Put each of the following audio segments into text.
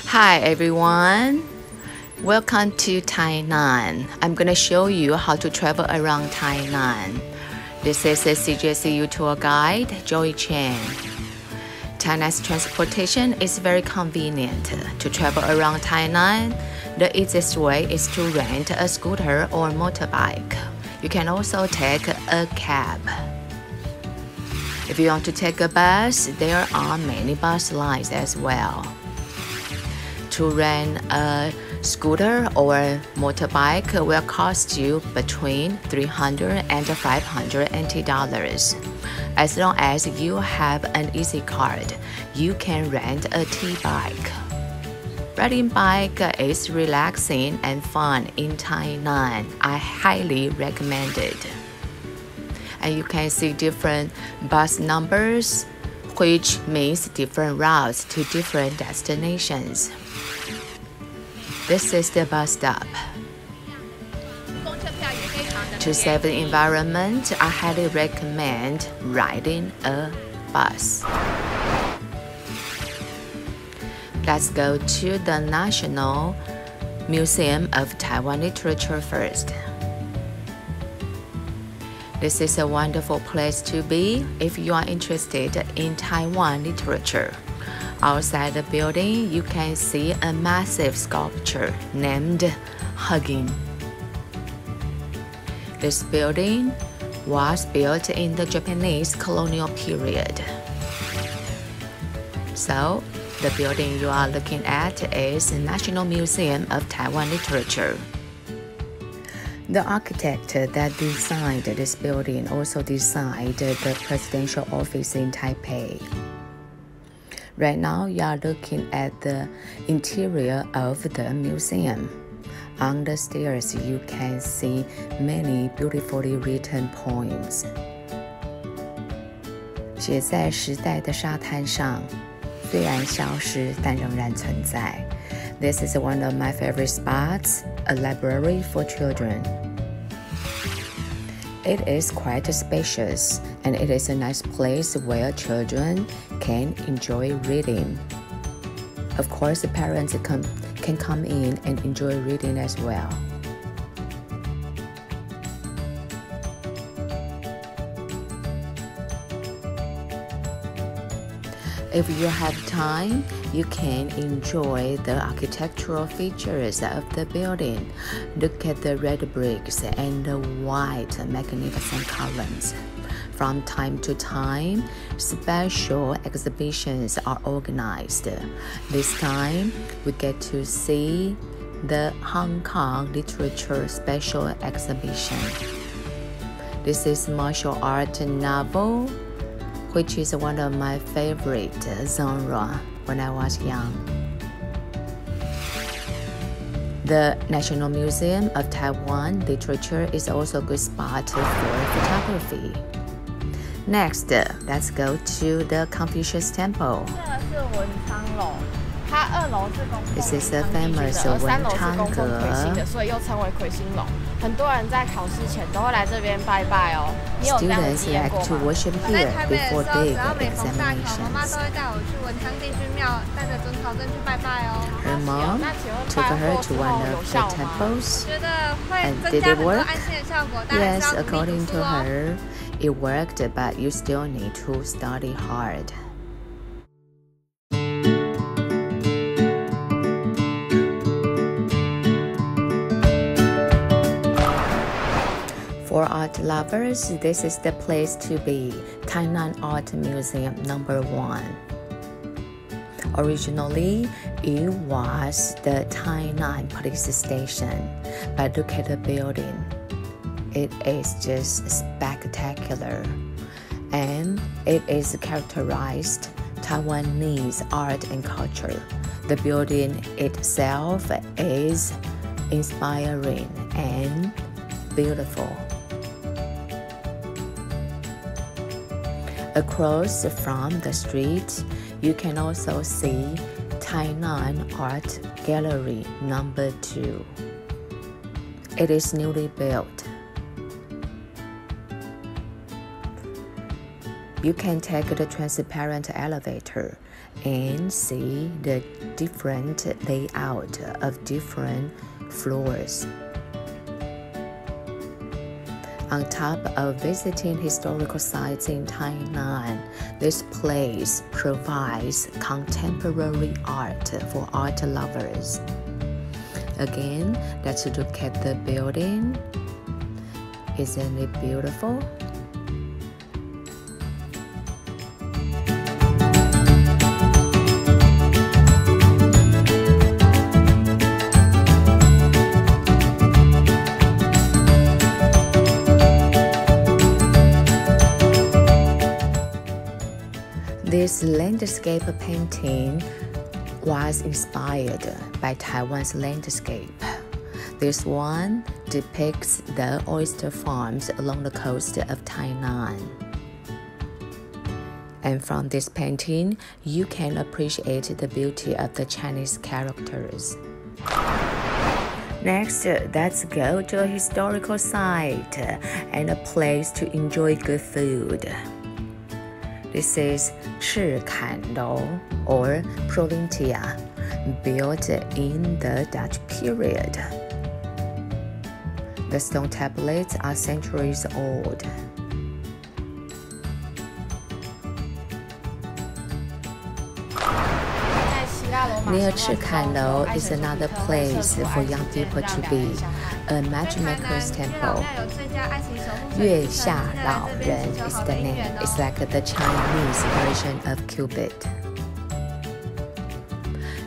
Hi everyone, welcome to Tainan. I'm gonna show you how to travel around Tainan. This is a CJCU tour guide, Joey Chen. Tainan's transportation is very convenient. To travel around Tainan, the easiest way is to rent a scooter or motorbike. You can also take a cab. If you want to take a bus, there are many bus lines as well. To rent a scooter or motorbike will cost you between $300 and $500 NT. As long as you have an easy card, you can rent a T-bike. Riding bike is relaxing and fun in Tainan. I highly recommend it. And you can see different bus numbers, which means different routes to different destinations. This is the bus stop. To save the environment, I highly recommend riding a bus. Let's go to the National Museum of Taiwan Literature first. This is a wonderful place to be if you are interested in Taiwan literature. Outside the building, you can see a massive sculpture named Hugging. This building was built in the Japanese colonial period. So, the building you are looking at is the National Museum of Taiwan Literature. The architect that designed this building also designed the presidential office in Taipei. Right now, you are looking at the interior of the museum. On the stairs, you can see many beautifully written poems. 写在时代的沙滩上，虽然消失，但仍然存在。This is one of my favorite spots, a library for children. It is quite spacious, and it is a nice place where children can enjoy reading. Of course, the parents can come in and enjoy reading as well. If you have time, you can enjoy the architectural features of the building. Look at the red bricks and the white magnificent columns. From time to time, special exhibitions are organized. This time, we get to see the Hong Kong Literature Special Exhibition. This is martial art novel, which is one of my favorite genre when I was young. The National Museum of Taiwan Literature is also a good spot for photography. Next, let's go to the Confucius Temple. This is a famous Wanchung. Students like to worship here before big examinations. Her mom took her to one of the temples. And did it work? Yes, according to her, it worked, but you still need to study hard. For art lovers, this is the place to be, Tainan Art Museum #1. Originally, it was the Tainan police station, but look at the building. It is just spectacular, and it is characterized Taiwanese art and culture. The building itself is inspiring and beautiful. Across from the street, you can also see Tainan Art Gallery #2. It is newly built. You can take the transparent elevator and see the different layout of different floors. On top of visiting historical sites in Tainan, this place provides contemporary art for art lovers. Again, let's look at the building. Isn't it beautiful? This landscape painting was inspired by Taiwan's landscape. This one depicts the oyster farms along the coast of Tainan. And from this painting, you can appreciate the beauty of the Chinese characters. Next, let's go to a historical site and a place to enjoy good food. This is 赤坎楼 or Provincia, built in the Dutch period. The stone tablets are centuries old. Near 赤坎楼 is another place for young people to be, a matchmaker's temple. 月下老人 is the name. It's like the Chinese version of Cupid.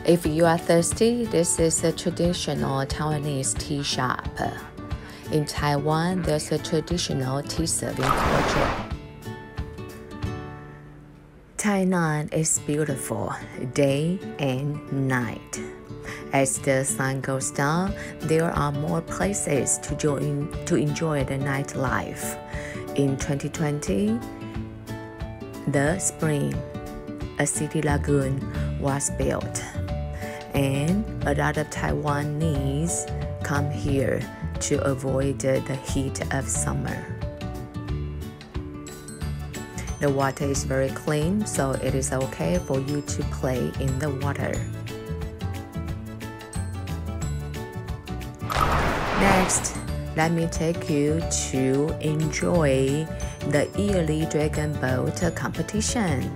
If you are thirsty, this is a traditional Taiwanese tea shop. In Taiwan, there's a traditional tea serving culture. Tainan is beautiful day and night. As the sun goes down, there are more places to enjoy the nightlife. In 2020, the spring, a city lagoon was built, and a lot of Taiwanese come here to avoid the heat of summer. The water is very clean, so it is okay for you to play in the water. Next, let me take you to enjoy the yearly dragon boat competition.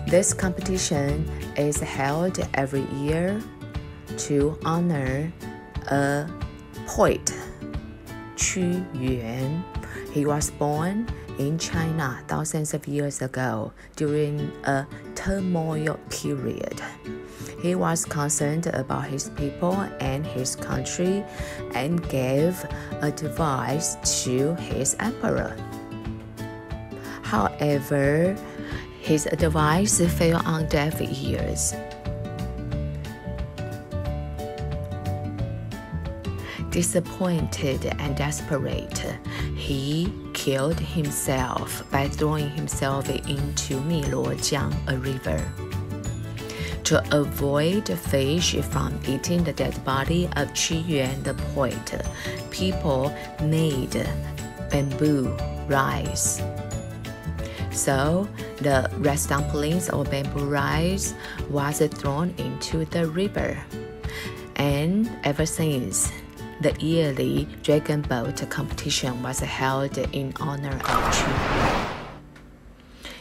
This competition is held every year to honor a poet, Qu Yuan. He was born in China thousands of years ago during a turmoil period. He was concerned about his people and his country and gave advice to his emperor. However, his advice fell on deaf ears. Disappointed and desperate, he killed himself by throwing himself into Miluojiang, a river. To avoid fish from eating the dead body of Qu Yuan the poet, people made bamboo rice. So the rice dumplings or bamboo rice was thrown into the river. And ever since, the yearly dragon boat competition was held in honor of Qu Yuan.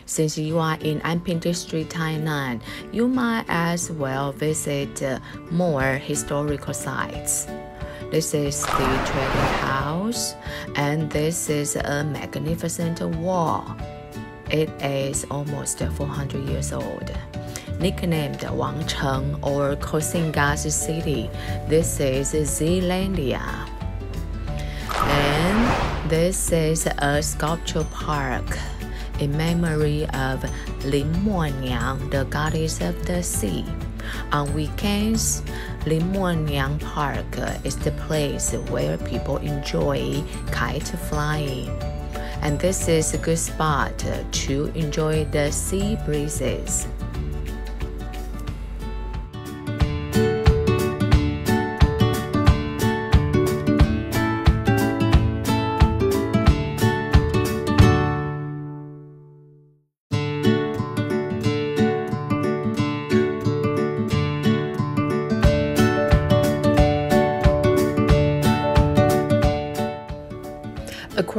Since you are in Anping District, Tainan, you might as well visit more historical sites. This is the trading house, and this is a magnificent wall. It is almost 400 years old. Nicknamed Wanchung or Kosinga's city, this is Zealandia. And this is a sculpture park in memory of Lin Mo'niang, the goddess of the sea. On weekends, Lin Mo'niang Park is the place where people enjoy kite flying. And this is a good spot to enjoy the sea breezes.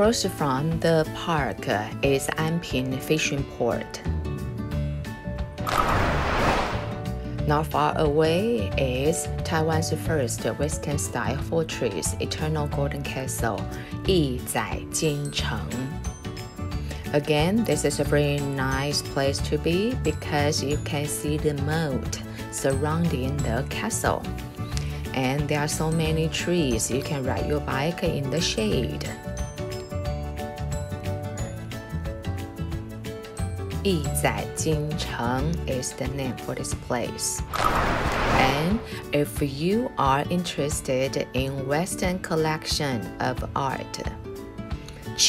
Across from the park is Anping Fishing Port. Not far away is Taiwan's first Western-style fortress, Eternal Golden Castle, 一载京城. Again, this is a very nice place to be because you can see the moat surrounding the castle. And there are so many trees, you can ride your bike in the shade. 一载京城 is the name for this place. And if you are interested in Western collection of art,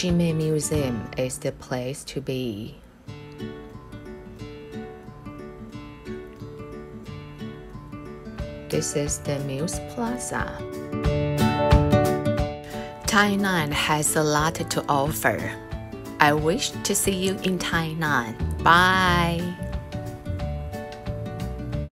Ming Museum is the place to be. This is the Muse Plaza. Tainan has a lot to offer. I wish to see you in Tainan. Bye!